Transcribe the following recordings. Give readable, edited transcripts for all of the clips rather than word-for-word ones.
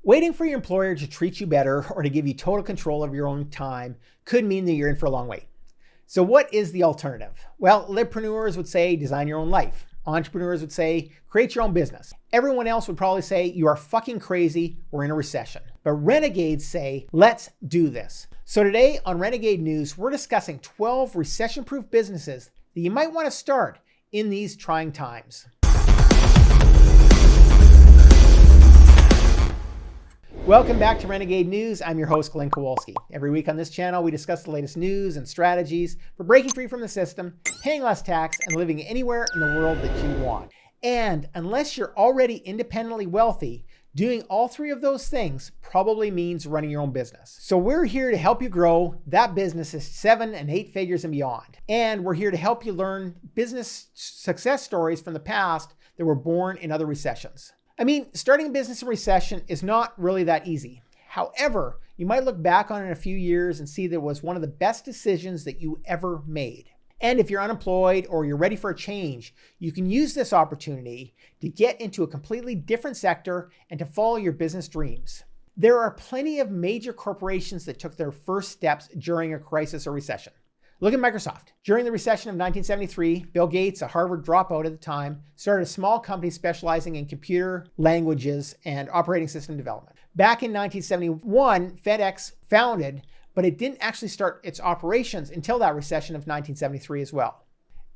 Waiting for your employer to treat you better or to give you total control of your own time could mean that you're in for a long wait. So what is the alternative? Well, livepreneurs would say design your own life. Entrepreneurs would say create your own business. Everyone else would probably say you are fucking crazy, we're in a recession. But renegades say let's do this. So today on Renegade News, we're discussing 12 recession-proof businesses that you might want to start in these trying times. Welcome back to Renegade News. I'm your host, Glenn Kowalski. Every week on this channel, we discuss the latest news and strategies for breaking free from the system, paying less tax, and living anywhere in the world that you want. And unless you're already independently wealthy, doing all three of those things probably means running your own business. So we're here to help you grow that business is 7 and 8 figures and beyond. And we're here to help you learn business success stories from the past that were born in other recessions. I mean, starting a business in recession is not really that easy. However, you might look back on it in a few years and see that it was one of the best decisions that you ever made. And if you're unemployed or you're ready for a change, you can use this opportunity to get into a completely different sector and to follow your business dreams. There are plenty of major corporations that took their first steps during a crisis or recession. Look at Microsoft. During the recession of 1973, Bill Gates, a Harvard dropout at the time, started a small company specializing in computer languages and operating system development. Back in 1971, FedEx founded, but it didn't actually start its operations until that recession of 1973 as well.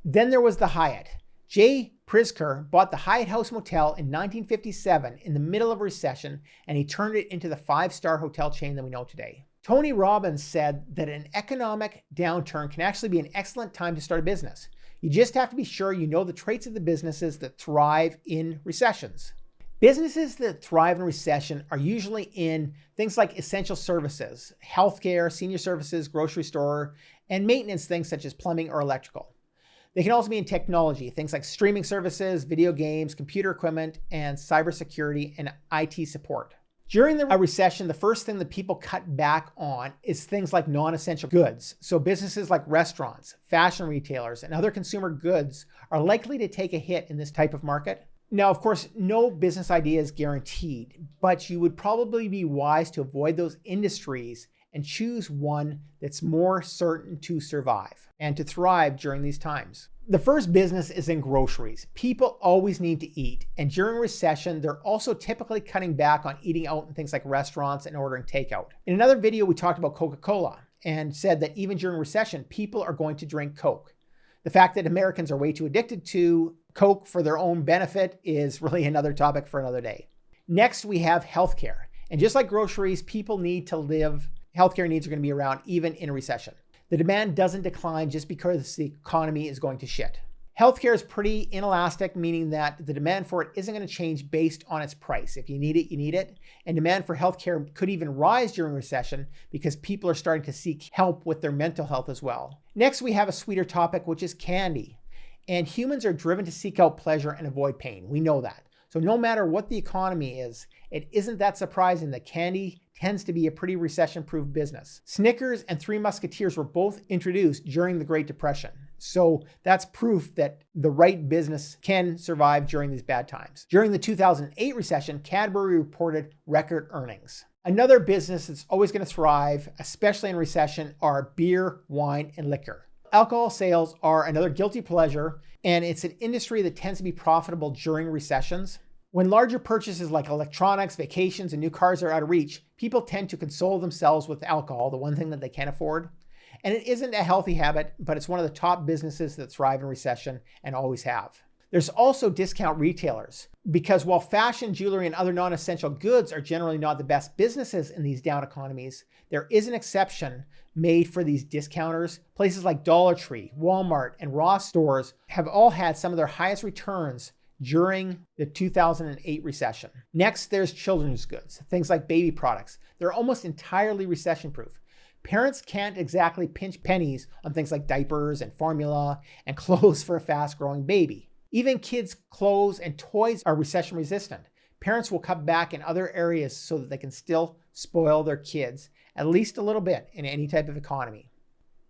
Then there was the Hyatt. Jay Pritzker bought the Hyatt House Motel in 1957 in the middle of a recession, and he turned it into the 5-star hotel chain that we know today. Tony Robbins said that an economic downturn can actually be an excellent time to start a business. You just have to be sure you know the traits of the businesses that thrive in recessions. Businesses that thrive in recession are usually in things like essential services, healthcare, senior services, grocery store, and maintenance things such as plumbing or electrical. They can also be in technology, things like streaming services, video games, computer equipment, and cybersecurity and IT support. During the recession, the first thing that people cut back on is things like non-essential goods. So businesses like restaurants, fashion retailers, and other consumer goods are likely to take a hit in this type of market. Now, of course, no business idea is guaranteed, but you would probably be wise to avoid those industries and choose one that's more certain to survive and to thrive during these times. The first business is in groceries. People always need to eat, and during recession, they're also typically cutting back on eating out in things like restaurants and ordering takeout. In another video, we talked about Coca-Cola and said that even during recession, people are going to drink Coke. The fact that Americans are way too addicted to Coke for their own benefit is really another topic for another day. Next, we have healthcare. And just like groceries, people need to live. Healthcare needs are going to be around even in a recession. The demand doesn't decline just because the economy is going to shit. Healthcare is pretty inelastic, meaning that the demand for it isn't going to change based on its price. If you need it, you need it. And demand for healthcare could even rise during recession because people are starting to seek help with their mental health as well. Next, we have a sweeter topic, which is candy. And humans are driven to seek out pleasure and avoid pain. We know that. So no matter what the economy is, it isn't that surprising that candy tends to be a pretty recession-proof business. Snickers and Three Musketeers were both introduced during the Great Depression. So that's proof that the right business can survive during these bad times. During the 2008 recession, Cadbury reported record earnings. Another business that's always going to thrive, especially in recession, are beer, wine, and liquor. Alcohol sales are another guilty pleasure, and it's an industry that tends to be profitable during recessions. When larger purchases like electronics, vacations, and new cars are out of reach, people tend to console themselves with alcohol, the one thing that they can't afford. And it isn't a healthy habit, but it's one of the top businesses that thrive in recession and always have. There's also discount retailers, because while fashion, jewelry, and other non-essential goods are generally not the best businesses in these down economies, there is an exception made for these discounters. Places like Dollar Tree, Walmart, and Ross stores have all had some of their highest returns during the 2008 recession. Next, there's children's goods, things like baby products. They're almost entirely recession-proof. Parents can't exactly pinch pennies on things like diapers and formula and clothes for a fast-growing baby. Even kids' clothes and toys are recession-resistant. Parents will cut back in other areas so that they can still spoil their kids, at least a little bit in any type of economy.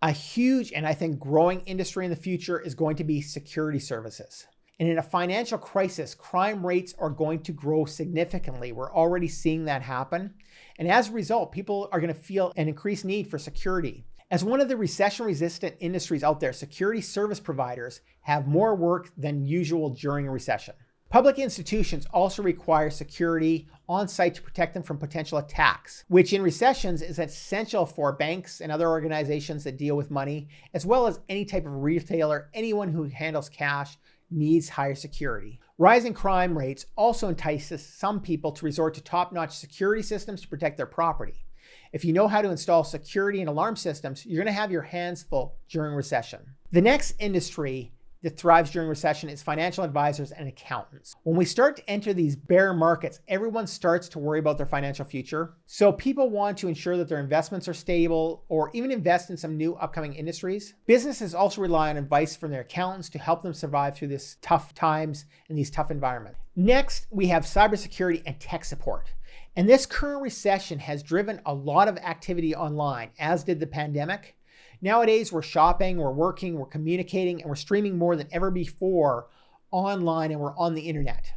A huge and I think growing industry in the future is going to be security services. And in a financial crisis, crime rates are going to grow significantly. We're already seeing that happen. And as a result, people are going to feel an increased need for security. As one of the recession-resistant industries out there, security service providers have more work than usual during a recession. Public institutions also require security on site to protect them from potential attacks, which in recessions is essential for banks and other organizations that deal with money, as well as any type of retailer. Anyone who handles cash needs higher security. Rising crime rates also entices some people to resort to top-notch security systems to protect their property. If you know how to install security and alarm systems, you're going to have your hands full during recession. The next industry that thrives during recession is financial advisors and accountants. When we start to enter these bear markets, everyone starts to worry about their financial future. So people want to ensure that their investments are stable or even invest in some new upcoming industries. Businesses also rely on advice from their accountants to help them survive through these tough times and these tough environments. Next, we have cybersecurity and tech support. And this current recession has driven a lot of activity online, as did the pandemic. Nowadays, we're shopping, we're working, we're communicating, and we're streaming more than ever before online, and we're on the internet.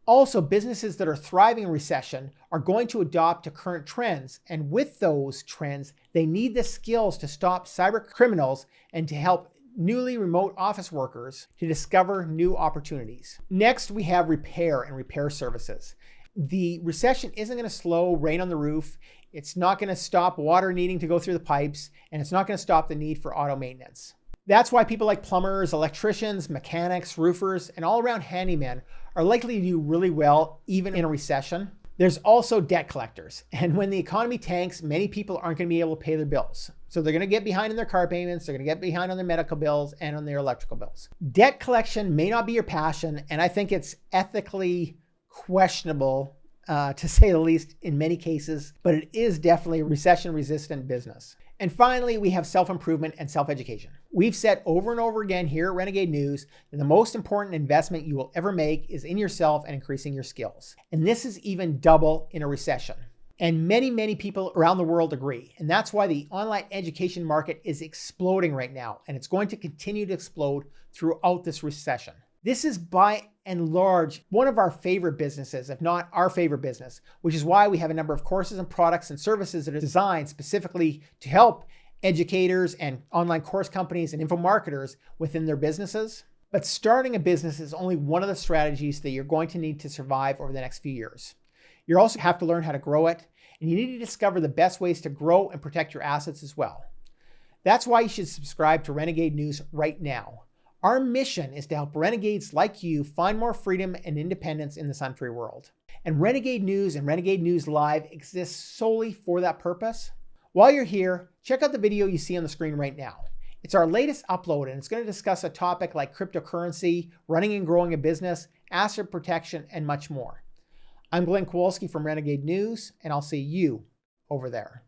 Also, businesses that are thriving in recession are going to adopt to current trends. And with those trends, they need the skills to stop cyber criminals and to help newly remote office workers to discover new opportunities. Next, we have repair and repair services. The recession isn't going to slow rain on the roof. It's not going to stop water needing to go through the pipes, and it's not going to stop the need for auto maintenance. That's why people like plumbers, electricians, mechanics, roofers, and all-around handymen are likely to do really well even in a recession. There's also debt collectors, and when the economy tanks, many people aren't going to be able to pay their bills. So they're going to get behind in their car payments, they're going to get behind on their medical bills and on their electrical bills. Debt collection may not be your passion, and I think it's ethically questionable to say the least in many cases, but it is definitely a recession-resistant business. And finally, we have self-improvement and self-education. We've said over and over again here at Renegade News that the most important investment you will ever make is in yourself and increasing your skills. And this is even double in a recession. And many people around the world agree. And that's why the online education market is exploding right now. And it's going to continue to explode throughout this recession. This is by and large one of our favorite businesses, if not our favorite business, which is why we have a number of courses and products and services that are designed specifically to help educators and online course companies and info marketers within their businesses. But starting a business is only one of the strategies that you're going to need to survive over the next few years. You also have to learn how to grow it, and you need to discover the best ways to grow and protect your assets as well. That's why you should subscribe to Renegade News right now. Our mission is to help renegades like you find more freedom and independence in this unfree world. And Renegade News and Renegade News Live exists solely for that purpose. While you're here, check out the video you see on the screen right now. It's our latest upload, and it's going to discuss a topic like cryptocurrency, running and growing a business, asset protection, and much more. I'm Glenn Kowalski from Renegade News, and I'll see you over there.